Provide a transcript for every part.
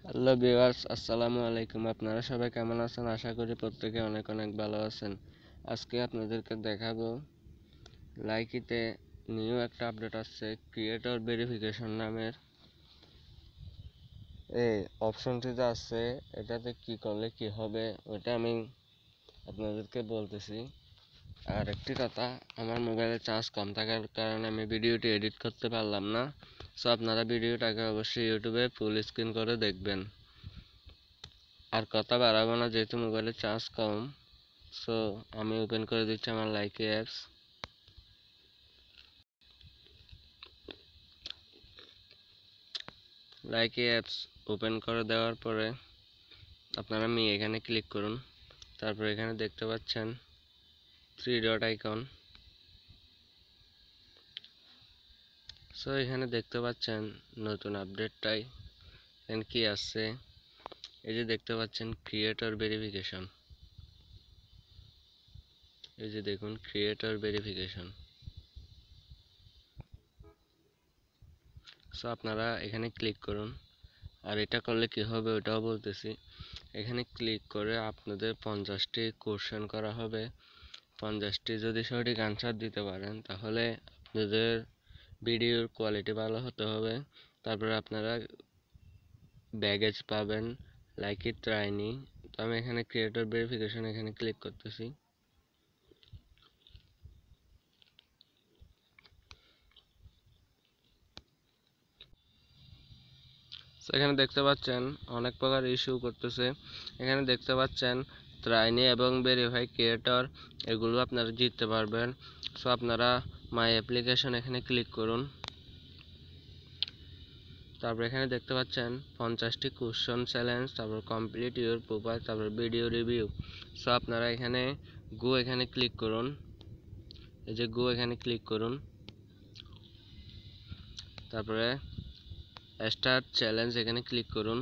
Hello viewers, আসসালামু আলাইকুম। আপনারা সবাই কেমন আছেন? আশা করি প্রত্যেকে অনেক অনেক ভালো আছেন। আজকে আপনাদেরকে দেখাবো লাইকিতে নিউ একটা আপডেট আসছে, ক্রিয়েটর ভেরিফিকেশন নামের এই অপশনটিতে আছে। এটাতে কি করলে কি হবে ওটা আমি আপনাদেরকে বলতেছি। আর একটি কথা, আমার মোবাইলে চার্জ কম থাকার কারণে আমি ভিডিওটি এডিট করতে পারলাম না। সো আপনারা ভিডিওটাকে অবশ্যই ইউটিউবে ফুল স্ক্রিন করে দেখবেন। আর কথা বাড়াবো না, যেহেতু মোবাইলে চার্জ কম। সো আমি ওপেন করে দিচ্ছি আমার Likee apps. Likee apps open করে দেওয়ার পরে আপনারা এখানে ক্লিক করুন। তারপর এখানে দেখতে পাচ্ছেন 3 ডট আইকন। সো এখানে দেখতে পাচ্ছেন নতুন আপডেটটাই এখানে কি আসছে। এই যে দেখতে পাচ্ছেন ক্রিয়েটর ভেরিফিকেশন, এই যে দেখুন ক্রিয়েটর ভেরিফিকেশন। সো আপনারা এখানে ক্লিক করুন। আর এটা করলে কি হবে ওটাও বলতেছি। এখানে ক্লিক করে আপনাদের 50টি কোশ্চেন করা হবে। 50টি যদি সঠিক আনসার দিতে পারেন তাহলে আপনাদের ভিডিওর কোয়ালিটি ভালো হতে হবে। তারপরে আপনারা ব্যাগেজ পাবেন, লাইক ইট ট্রাইনি। তো আমি এখানে ক্রিয়েটর ভেরিফিকেশন এখানে ক্লিক করতেছি। এখানে দেখতে পাচ্ছেন অনেক প্রকার ইস্যু করতেছে। এখানে দেখতে পাচ্ছেন ট্রাইনি এবং ভেরিফাই ক্রিয়েটর, এগুলো আপনারা জিততে পারবেন। সো আপনারা মাই অ্যাপ্লিকেশন এখানে ক্লিক করুন। তারপর এখানে দেখতে পাচ্ছেন 50টি কোশ্চেন চ্যালেঞ্জ, তারপর কমপ্লিট ইউর প্রোফাইল, তারপর ভিডিও রিভিউ। সো আপনারা এখানে এখানে ক্লিক করুন। এই যে এখানে ক্লিক করুন। তারপরে স্টার্ট চ্যালেঞ্জ এখানে ক্লিক করুন।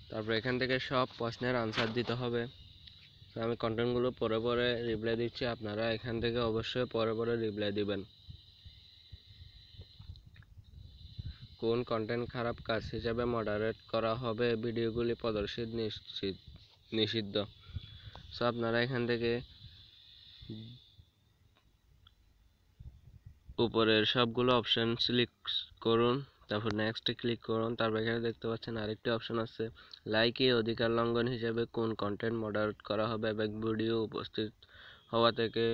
তারপর এখান থেকে সব প্রশ্নের আনসার দিতে হবে। তো আমি কন্টেন্টগুলো পরে পরে রিপ্লাই দিচ্ছি, আপনারা এখান থেকে অবশ্যই পরে পরে রিপ্লাই দিবেন। কোন কন্টেন্ট খারাপ কাজ হিসাবে মডারেট করা হবে, ভিডিওগুলি প্রদর্শিত নিষিদ্ধ। সো আপনারা এখান থেকে উপরের সবগুলো অপশন সিলেক্ট করুন। তারপর নেক্সটে ক্লিক করুন। তারপর এখানে দেখতে পাচ্ছেন আরেকটি অপশন আছে, লাইকি অধিকার লঙ্ঘন হিসেবে কোন কন্টেন্ট মডারেট করা হবে এবং ভিডিও উপস্থিত হওয়া থেকে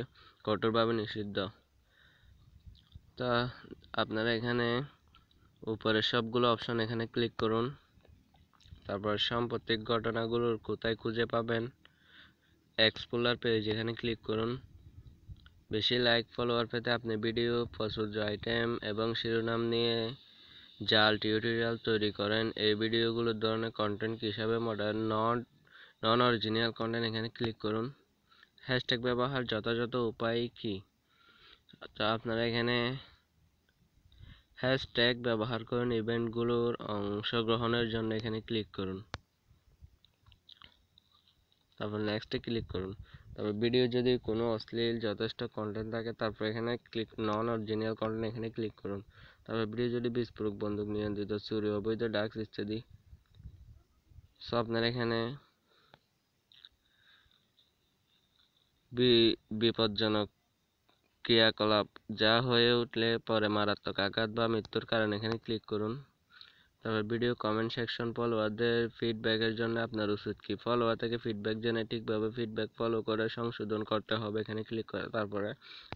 কঠোরভাবে নিষিদ্ধ। তা আপনারা এখানে উপরের সবগুলো অপশন এখানে ক্লিক করুন। তারপর সাম্প্রতিক ঘটনাগুলোর কোথায় খুঁজে পাবেন, এক্সপ্লোর পেজ এখানে ক্লিক করুন। বেশি লাইক ফলোয়ার পেতে আপনি ভিডিও, প্রাচুর্য আইটেম এবং শিরোনাম নিয়ে জাল টিউটোরিয়াল তৈরি করেন। এই ভিডিওগুলোর ধরনের কন্টেন্ট হিসাবে মডার্ন নন অরিজিনাল কন্টেন্ট এখানে ক্লিক করুন। হ্যাশট্যাগ ব্যবহার যথাযথ উপায় কি? তো আপনারা এখানে হ্যাশট্যাগ ব্যবহার করুন। ইভেন্টগুলোর অংশগ্রহণের জন্য এখানে ক্লিক করুন। তারপর নেক্সটে ক্লিক করুন। তারপর ভিডিও যদি কোনো অশ্লীল যথেষ্ট কন্টেন্ট থাকে, তারপর এখানে ক্লিক নন অরিজিনাল কন্টেন্ট এখানে ক্লিক করুন। তারপর ভিডিও যদি বিস্ফোরক, বন্দুক, নিয়ন্ত্রিত চুরি, অবৈধ ড্রাগস ইত্যাদি। সো আপনার এখানে বিপজ্জনক ক্রিয়াকলাপ যা হয়ে উঠলে পরে মারাত্মক আঘাত বা মৃত্যুর কারণ এখানে ক্লিক করুন। তারপর ভিডিও কমেন্ট সেকশন, ফলোয়ারদের ফিডব্যাকের জন্য আপনার উচিত কি? ফলোয়ার থেকে ফিডব্যাক জেনেটিকভাবে ফিডব্যাক ফলো করে সংশোধন করতে হবে এখানে ক্লিক করে তারপরে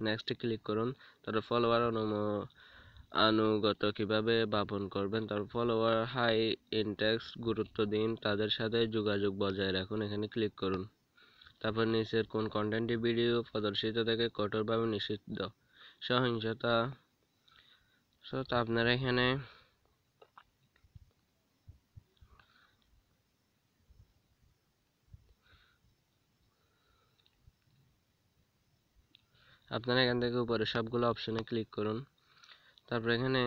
নেক্সটে ক্লিক করুন। তারপর ফলোয়ার আনুগত কিভাবে বাপন করবেন, তারপর ফলোয়ার হাই ইনটেক্স গুরুত্ব দিন, তাদের সাথে যোগাযোগ বজায় রাখুন এখানে ক্লিক করুন। তারপর নিচের কোন কন্টেন্টটি ভিডিও প্রদর্শিত থেকে কঠোরভাবে নিষিদ্ধ, সহিংসতা। তো আপনারা এখানে এখান থেকে উপরে সবগুলো অপশনে ক্লিক করুন। তারপর এখানে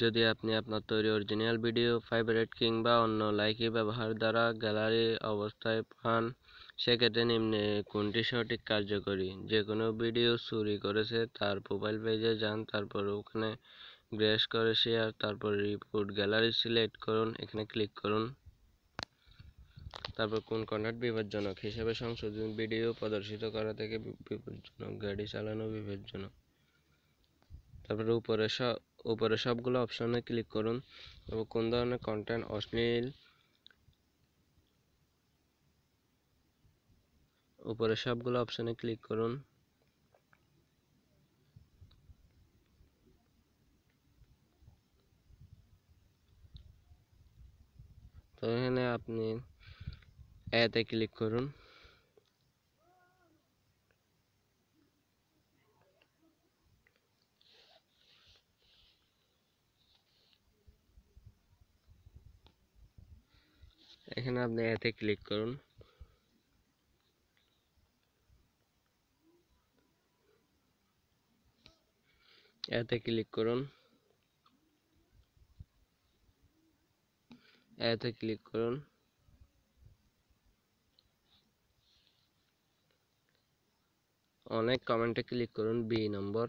যদি আপনি আপনার তৈরি অরিজিনাল ভিডিও ফেভারিট কিংবা অন্য লাইকি ব্যবহার দ্বারা গ্যালারি অবস্থায় পান, সেক্ষেত্রে নিম্নে কোনটি সঠিক কার্যকরী? যে কোনো ভিডিও চুরি করেছে তার প্রোফাইল পেজে যান, তারপর ওখানে গ্রেস করে শেয়ার, তারপর রিপোর্ট গ্যালারি সিলেক্ট করুন, এখানে ক্লিক করুন। তারপর কোন কন্টেন্ট বিপজ্জনক হিসেবে সংশোধন ভিডিও প্রদর্শিত করা থেকে বিপজ্জনক, গাড়ি চালানো বিপজ্জনক। তারপরে উপরে সবগুলো অপশনে ক্লিক করুন এবং কোন ধরনের কন্টেন্ট অশ্লীল, উপরে সবগুলো অপশনে ক্লিক করুন। তো এখানে আপনি এতে ক্লিক করুন। এখানে আপনি এতে ক্লিক করুন। এতে ক্লিক করুন। এতে ক্লিক করুন। অনেক কমেন্টে ক্লিক করুন, বি নম্বর।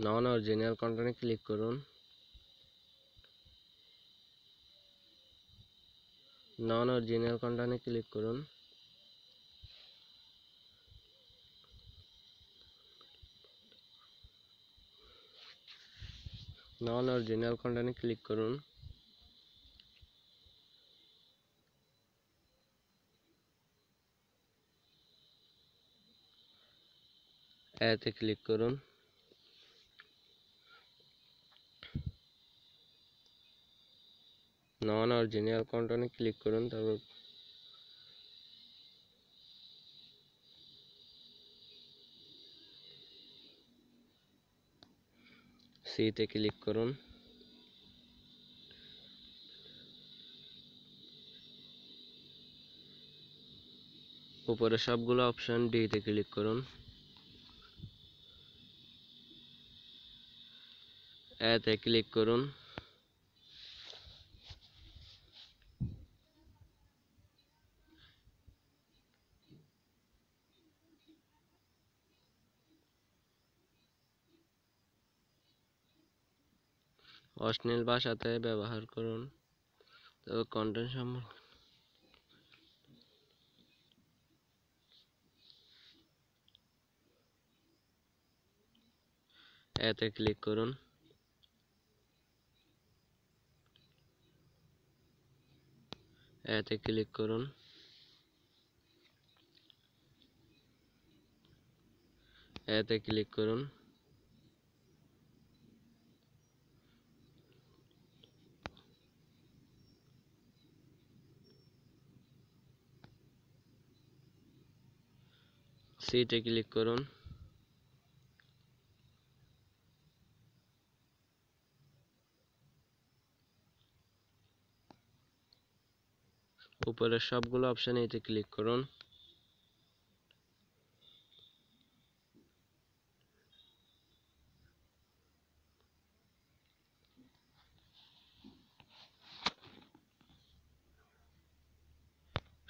নন অরিজিনাল কন্টেন্টে ক্লিক করুন। নন অরিজিনাল কন্টেন্টে ক্লিক করুন। নন অরিজিনাল কন্টেন্টে ক্লিক করুন। এতে ক্লিক করুন। নন অরিজিনাল কন্টেন্টে ক্লিক করুন, তারপর সিতে ক্লিক করুন। উপরে সবগুলো অপশন, ডিতে ক্লিক করুন। এতে ক্লিক করুন। অশ্লীল ভাষাতে ব্যবহার করুন, তবে কন্টেন্ট সম্পর্কে এতে ক্লিক করুন। এতে ক্লিক করুন। এতে ক্লিক করুন। সিতে ক্লিক করুন। উপরের সবগুলো অপশন এতে ক্লিক করুন।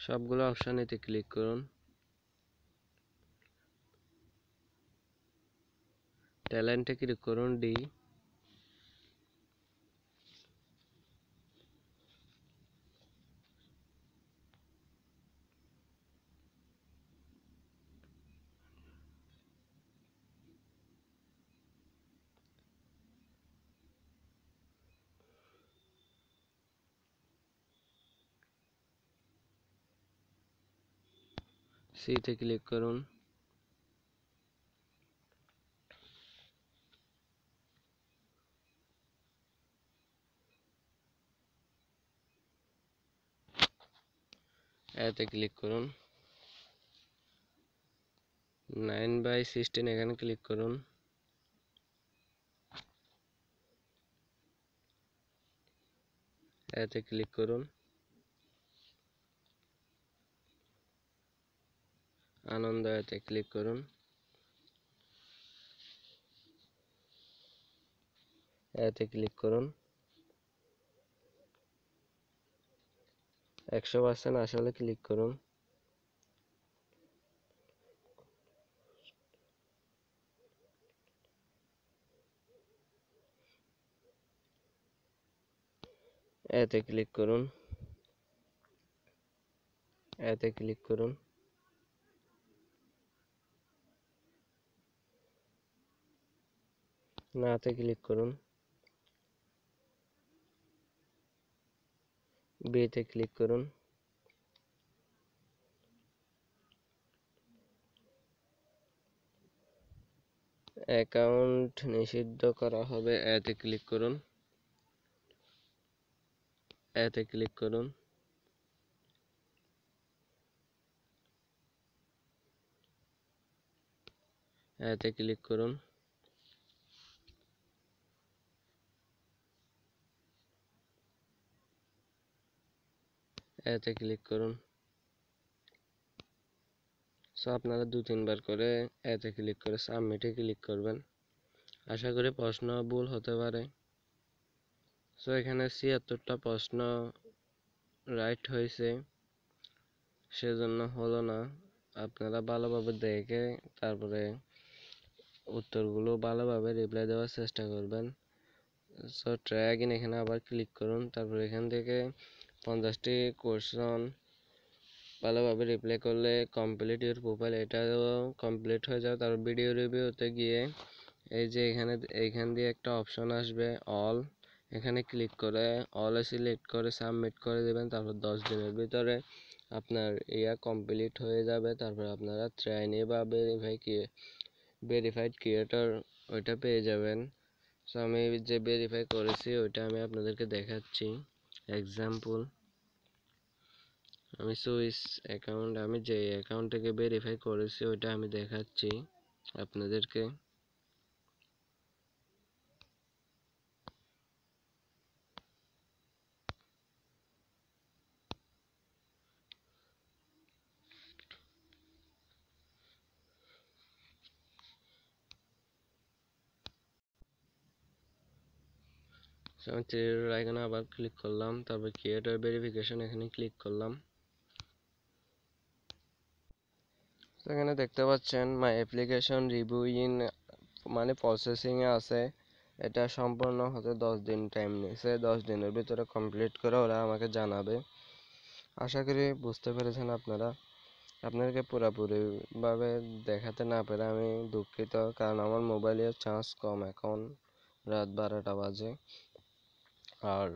সবগুলো অপশন এতে ক্লিক করুন। ট্যালেন্টে ক্লিক করুন, ডি। সিতে ক্লিক করুন। এতে ক্লিক করুন। 9/16 এখানে ক্লিক করুন। এতে ক্লিক করুন। আনন্দ, এতে ক্লিক করুন। এতে ক্লিক করুন। 100% আসলে ক্লিক করুন। এতে ক্লিক করুন, এতে ক্লিক করুন, নাতে ক্লিক করুন, বিতে ক্লিক করুন, অ্যাকাউন্ট নিষিদ্ধ করা হবে, এতে ক্লিক করুন, এতে ক্লিক করুন, এতে ক্লিক করুন, এতে ক্লিক করুন। সো আপনারা 2-3 বার করে এতে ক্লিক করে সাবমিটে ক্লিক করবেন। আশা করি প্রশ্ন ভুল হতে পারে। সো এখানে ৭৬টা প্রশ্ন রাইট হয়েছে, সেজন্য হলো না। আপনারা ভালোভাবে দেখে তারপরে উত্তরগুলো ভালোভাবে রিপ্লাই দেওয়ার চেষ্টা করবেন। সো ট্রাই অ্যাগেন এখানে আবার ক্লিক করুন। তারপর এখান থেকে 50টি কোশ্চেন ভালোভাবে রিপ্লাই করলে কমপ্লিট ইউর প্রোফাইল, এটাও কমপ্লিট হয়ে যাবে। তারপর ভিডিও রিভিউতে গিয়ে এই যে এইখান দিয়ে একটা অপশন আসবে অল, এখানে ক্লিক করে অলে সিলেক্ট করে সাবমিট করে দেবেন। তারপর 10 দিনের ভিতরে আপনার ইয়া কমপ্লিট হয়ে যাবে। তারপর আপনারা ট্রেইনি বা ভেরিফাইড ক্রিয়েটর ওইটা পেয়ে যাবেন। সো আমি যে ভেরিফাই করেছি ওইটা আমি আপনাদেরকে দেখাচ্ছি। এক্সাম্পল, আমি সুইস অ্যাকাউন্ট, আমি যে অ্যাকাউন্ট থেকে ভেরিফাই করেছি ওইটা আমি দেখাচ্ছি আপনাদেরকে। আমি থ্রি ডট আইকনে আবার ক্লিক করলাম, তারপর ক্রিয়েটর ভেরিফিকেশন এখানে ক্লিক করলাম। এখানে দেখতে পাচ্ছেন মাই অ্যাপ্লিকেশন রিভিউ ইন মানে প্রসেসিংয়ে আছে। এটা সম্পূর্ণ হতে 10 দিন টাইম নিয়েছে। 10 দিনের ভিতরে কমপ্লিট করে ওরা আমাকে জানাবে। আশা করি বুঝতে পেরেছেন আপনারা। আপনাদেরকে পুরোপুরিভাবে দেখাতে না পেরে আমি দুঃখিত, কারণ আমার মোবাইলের চার্জ কম, এখন রাত 12টা বাজে। আর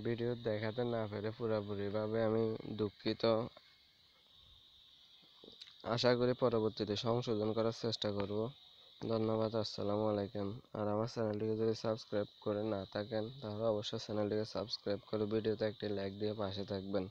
ভিডিও দেখাতে না পেরে পুরোপুরিভাবে আমি দুঃখিত। আশা করি পরবর্তীতে সংশোধন করার চেষ্টা করব। ধন্যবাদ, আসসালামু আলাইকুম। আর আমার চ্যানেলটিকে যদি সাবস্ক্রাইব করে না থাকেন তাহলে অবশ্যই চ্যানেলটিকে সাবস্ক্রাইব করে ভিডিওতে একটি লাইক দিয়ে পাশে থাকবেন।